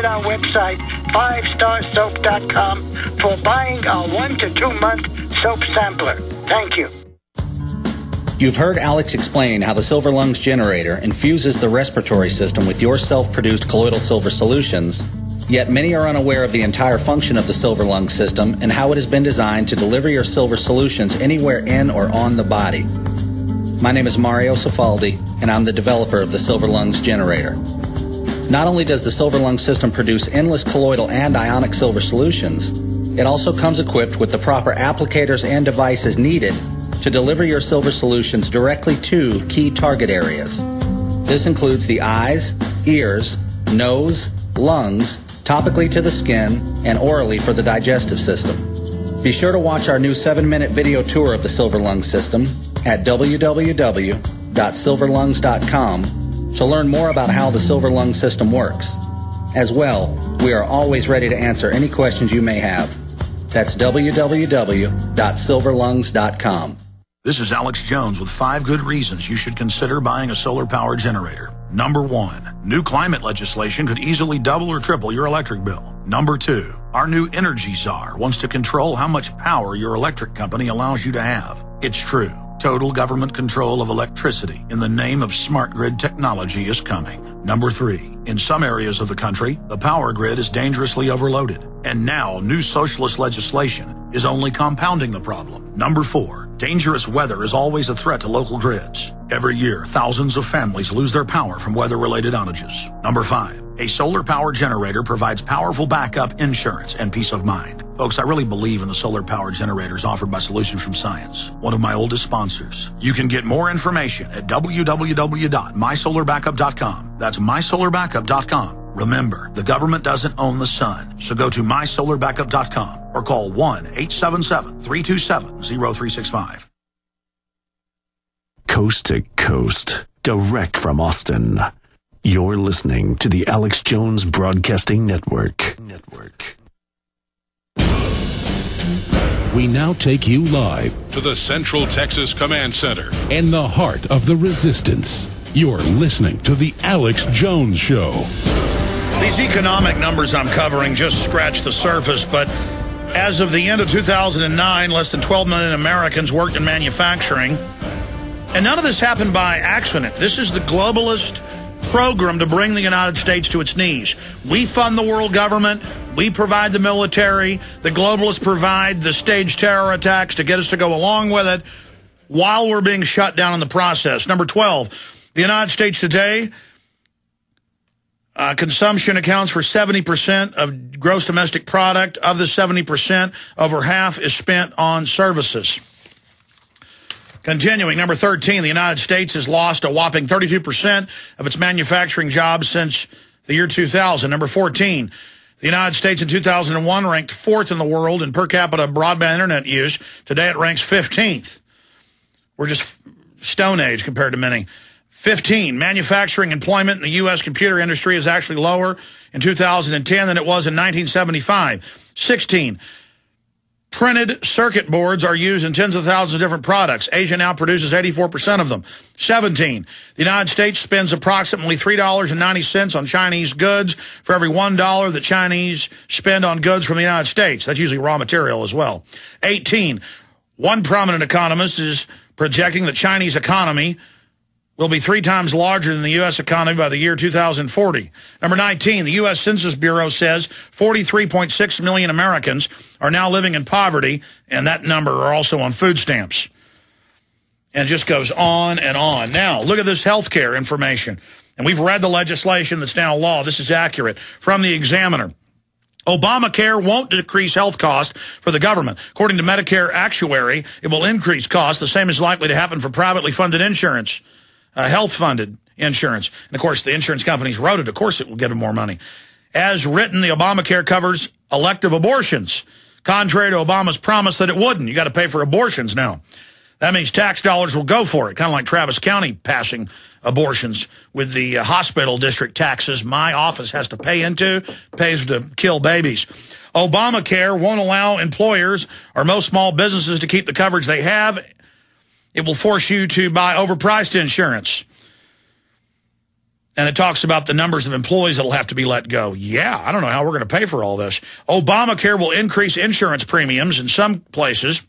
our website, 5starsoap.com, for buying a 1 to 2 month soap sampler. Thank you. You've heard Alex explain how the Silver Lungs generator infuses the respiratory system with your self-produced colloidal silver solutions, yet many are unaware of the entire function of the Silver Lungs system and how it has been designed to deliver your silver solutions anywhere in or on the body. My name is Mario Cifaldi, and I'm the developer of the Silver Lungs generator. Not only does the Silver Lungs system produce endless colloidal and ionic silver solutions, it also comes equipped with the proper applicators and devices needed to deliver your silver solutions directly to key target areas. This includes the eyes, ears, nose, lungs, topically to the skin, and orally for the digestive system. Be sure to watch our new 7-minute video tour of the Silver Lungs system at www.silverlungs.com to learn more about how the Silver Lungs system works. As well, we are always ready to answer any questions you may have. That's www.silverlungs.com. This is Alex Jones with 5 good reasons you should consider buying a solar power generator. Number 1, new climate legislation could easily double or triple your electric bill. Number 2, our new energy czar wants to control how much power your electric company allows you to have. It's true. Total government control of electricity in the name of smart grid technology is coming. Number 3, in some areas of the country, the power grid is dangerously overloaded. And now new socialist legislation is only compounding the problem. Number 4, dangerous weather is always a threat to local grids. Every year, thousands of families lose their power from weather-related outages. Number 5, a solar power generator provides powerful backup insurance and peace of mind. Folks, I really believe in the solar power generators offered by Solutions from Science, one of my oldest sponsors. You can get more information at www.mysolarbackup.com. That's mysolarbackup.com. Remember, the government doesn't own the sun, so go to mysolarbackup.com or call 1-877-327-0365. Coast to coast, direct from Austin. You're listening to the Alex Jones Broadcasting Network. We now take you live to the Central Texas Command Center in the heart of the resistance. You're listening to the Alex Jones Show. These economic numbers I'm covering just scratch the surface, but as of the end of 2009, less than 12 million Americans worked in manufacturing. And none of this happened by accident. This is the globalist program to bring the United States to its knees. We fund the world government. We provide the military. The globalists provide the staged terror attacks to get us to go along with it while we're being shut down in the process. Number 12, the United States today, consumption accounts for 70% of gross domestic product. Of the 70%, over half is spent on services. Continuing, number 13, the United States has lost a whopping 32% of its manufacturing jobs since the year 2000. Number 14, the United States in 2001 ranked 4th in the world in per capita broadband internet use. Today it ranks 15th. We're just Stone Age compared to many. 15, manufacturing employment in the U.S. computer industry is actually lower in 2010 than it was in 1975. 16, printed circuit boards are used in tens of thousands of different products. Asia now produces 84% of them. 17, the United States spends approximately $3.90 on Chinese goods for every $1 that Chinese spend on goods from the United States. That's usually raw material as well. 18, one prominent economist is projecting the Chinese economy will be 3 times larger than the U.S. economy by the year 2040. Number 19, the U.S. Census Bureau says 43.6 million Americans are now living in poverty, and that number are also on food stamps. And it just goes on and on. Now, look at this health care information. And we've read the legislation that's now law. This is accurate. From the Examiner. Obamacare won't decrease health costs for the government. According to Medicare actuary, it will increase costs. The same is likely to happen for privately funded insurance. Health-funded insurance. And, of course, the insurance companies wrote it. Of course it will give them more money. As written, the Obamacare covers elective abortions, contrary to Obama's promise that it wouldn't. You got to pay for abortions now. That means tax dollars will go for it, kind of like Travis County passing abortions with the hospital district taxes my office has to pay into, pays to kill babies. Obamacare won't allow employers or most small businesses to keep the coverage they have. It will force you to buy overpriced insurance. And it talks about the numbers of employees that will have to be let go. Yeah, I don't know how we're going to pay for all this. Obamacare will increase insurance premiums in some places.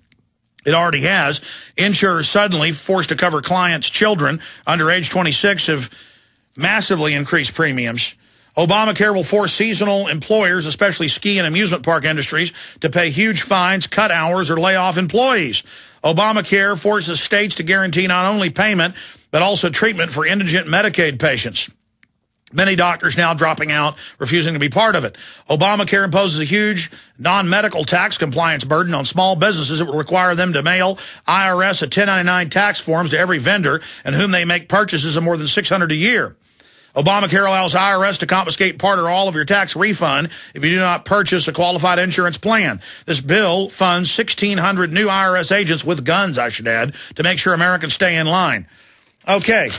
It already has. Insurers suddenly forced to cover clients' children under age 26 have massively increased premiums. Obamacare will force seasonal employers, especially ski and amusement park industries, to pay huge fines, cut hours, or lay off employees. Obamacare forces states to guarantee not only payment, but also treatment for indigent Medicaid patients. Many doctors now dropping out, refusing to be part of it. Obamacare imposes a huge non-medical tax compliance burden on small businesses. It will require them to mail IRS a 1099 tax forms to every vendor and whom they make purchases of more than $600 a year. Obamacare allows IRS to confiscate part or all of your tax refund if you do not purchase a qualified insurance plan. This bill funds 1,600 new IRS agents with guns, I should add, to make sure Americans stay in line. Okay.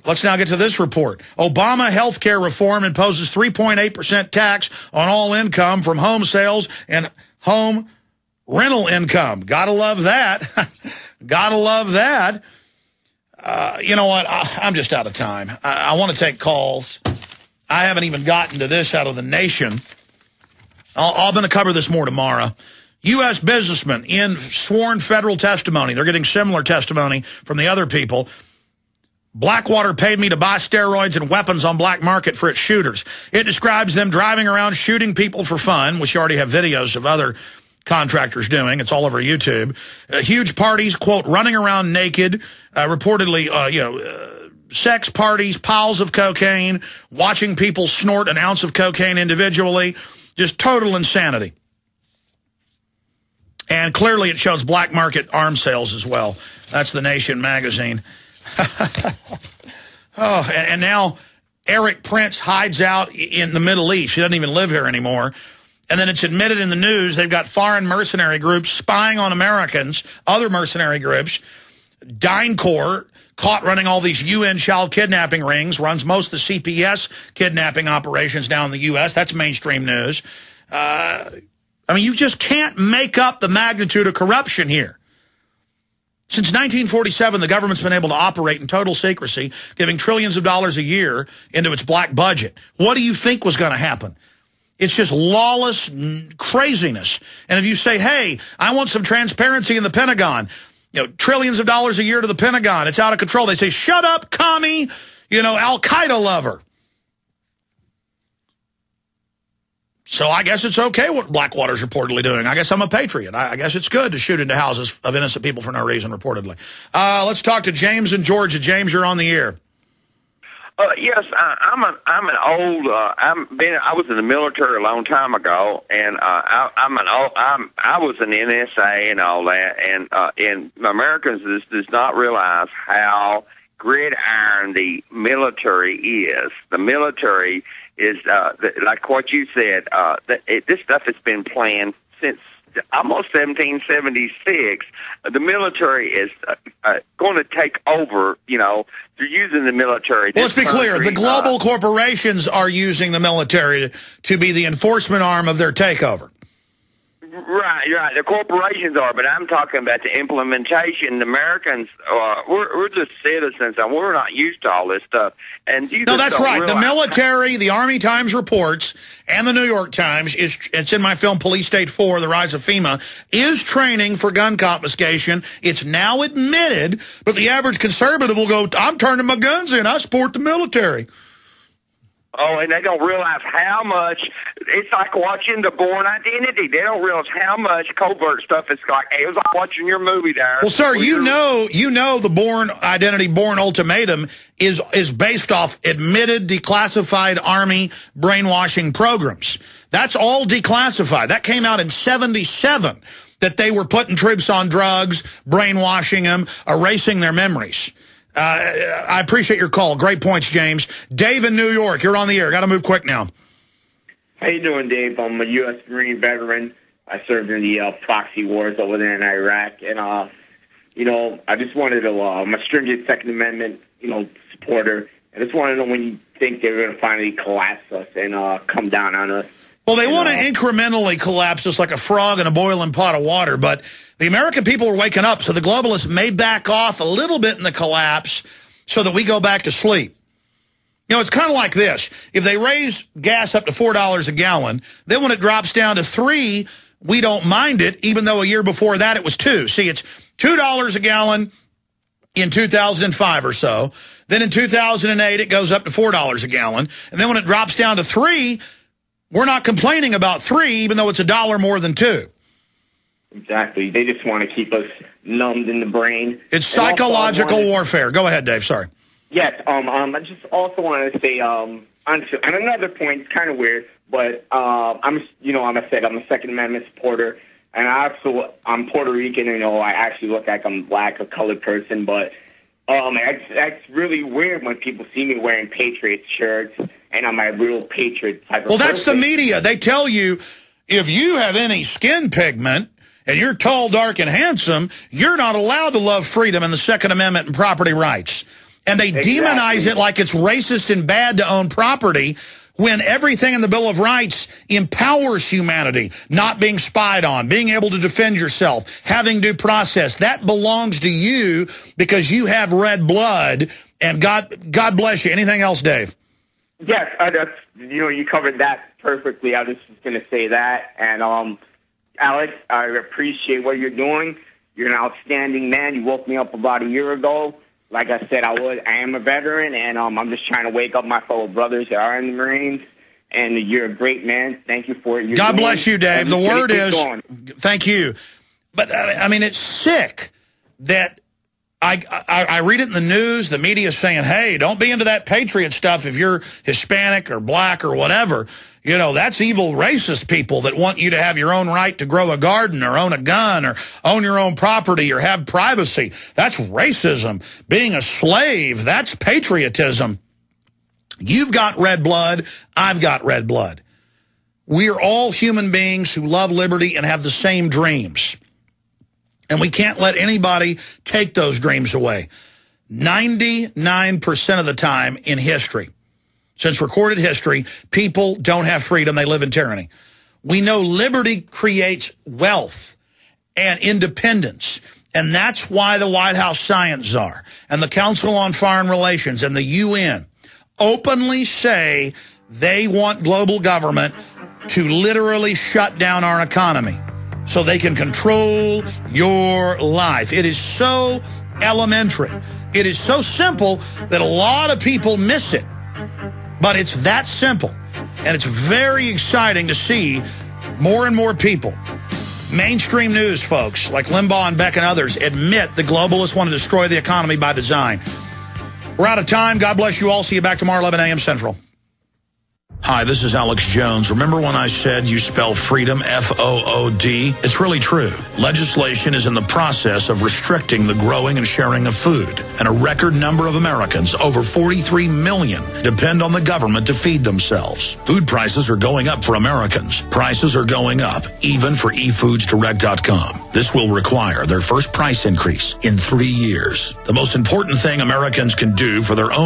Let's now get to this report. Obama health care reform imposes 3.8% tax on all income from home sales and home rental income. Gotta love that. Gotta love that. You know what? I'm just out of time. I want to take calls. I haven't even gotten to this out of the nation. I'm going to cover this more tomorrow. U.S. businessmen in sworn federal testimony. They're getting similar testimony from the other people. Blackwater paid me to buy steroids and weapons on black market for its shooters. It describes them driving around shooting people for fun, which you already have videos of other contractors doing. It's all over YouTube. Huge parties, quote, running around naked, reportedly, sex parties, piles of cocaine, watching people snort an ounce of cocaine individually. Just total insanity. And clearly it shows black market arms sales as well. That's The Nation magazine. Oh, and now Eric Prince hides out in the Middle East. He doesn't even live here anymore. And then it's admitted in the news they've got foreign mercenary groups spying on Americans, other mercenary groups. DynCorp, caught running all these UN child kidnapping rings, runs most of the CPS kidnapping operations down in the U.S. That's mainstream news. I mean, you just can't make up the magnitude of corruption here. Since 1947, the government's been able to operate in total secrecy, giving trillions of dollars a year into its black budget. What do you think was going to happen? It's just lawless craziness. And if you say, hey, I want some transparency in the Pentagon, trillions of dollars a year to the Pentagon, it's out of control. They say, shut up, commie, Al-Qaeda lover. So I guess it's okay what Blackwater's reportedly doing. I guess I'm a patriot. I guess it's good to shoot into houses of innocent people for no reason, reportedly. Let's talk to James in Georgia. James, you're on the air. Yes, I was in the military a long time ago, and I was an NSA and all that, and Americans does not realize how gridiron the military is. The military is like what you said. This stuff has been planned since almost 1776. The military is going to take over. They're using the military. Well, let's be clear. The global corporations are using the military to be the enforcement arm of their takeover. Right. The corporations are, but I'm talking about the implementation. The Americans, we're just citizens, and we're not used to all this stuff. And no, that's right. The military, the Army Times reports, and the New York Times, it's in my film Police State 4, The Rise of FEMA, is training for gun confiscation. It's now admitted, but the average conservative will go, I'm turning my guns in. I support the military. Oh, and they don't realize how much, it's like watching The Bourne Identity. They don't realize how much covert stuff it's like. It was like watching your movie there. Well, sir, you know the Bourne Identity, Bourne Ultimatum is based off admitted declassified Army brainwashing programs. That's all declassified. That came out in 1977, that they were putting troops on drugs, brainwashing them, erasing their memories. I appreciate your call. Great points, James. Dave in New York, you're on the air. Got to move quick now. How you doing, Dave? I'm a U.S. Marine veteran. I served in the proxy wars over there in Iraq. And, I just wanted to, I'm a stringent Second Amendment, supporter. I just want to know when you think they're going to finally collapse us and come down on us. Well, they want to incrementally collapse us like a frog in a boiling pot of water, but the American people are waking up, so the globalists may back off a little bit in the collapse so that we go back to sleep. You know, it's kind of like this. If they raise gas up to $4 a gallon, then when it drops down to $3, we don't mind it, even though a year before that it was $2. See, it's $2 a gallon in 2005 or so. Then in 2008, it goes up to $4 a gallon. And then when it drops down to $3, we're not complaining about $3, even though it's $1 more than $2. Exactly. They just want to keep us numbed in the brain. It's psychological warfare. Go ahead, Dave. Sorry. Yes. I just also wanted to say, on another point, it's kind of weird, but I'm a Second Amendment supporter, and I'm Puerto Rican. And, I actually look like I'm black, a colored person, but that's really weird when people see me wearing Patriot shirts, and I'm a real patriot type of person. Well, that's the media. They tell you if you have any skin pigment and you're tall, dark, and handsome, you're not allowed to love freedom and the Second Amendment and property rights. And they demonize it like it's racist and bad to own property when everything in the Bill of Rights empowers humanity, not being spied on, being able to defend yourself, having due process. That belongs to you because you have red blood, and God bless you. Anything else, Dave? Yes, you covered that perfectly. I was just going to say that. And, Alex, I appreciate what you're doing. You're an outstanding man. You woke me up about a year ago. Like I said, I am a veteran, and I'm just trying to wake up my fellow brothers that are in the Marines. And you're a great man. Thank you for it. God bless you, Dave. The word is, thank you. But, I mean, it's sick that I read it in the news, the media saying, hey, don't be into that patriot stuff if you're Hispanic or black or whatever. You know, that's evil racist people that want you to have your own right to grow a garden or own a gun or own your own property or have privacy. That's racism. Being a slave, that's patriotism. You've got red blood. I've got red blood. We're all human beings who love liberty and have the same dreams. And we can't let anybody take those dreams away. 99% of the time in history, since recorded history, people don't have freedom. They live in tyranny. We know liberty creates wealth and independence. And that's why the White House Science Czar and the Council on Foreign Relations and the UN openly say they want global government to literally shut down our economy so they can control your life. It is so elementary. It is so simple that a lot of people miss it. But it's that simple. And it's very exciting to see more and more people, mainstream news folks like Limbaugh and Beck and others, admit the globalists want to destroy the economy by design. We're out of time. God bless you all. See you back tomorrow, 11 a.m. Central. Hi, this is Alex Jones. Remember when I said you spell freedom F-O-O-D? It's really true. Legislation is in the process of restricting the growing and sharing of food. And a record number of Americans, over 43 million, depend on the government to feed themselves. Food prices are going up for Americans. Prices are going up, even for eFoodsDirect.com. This will require their first price increase in 3 years. The most important thing Americans can do for their own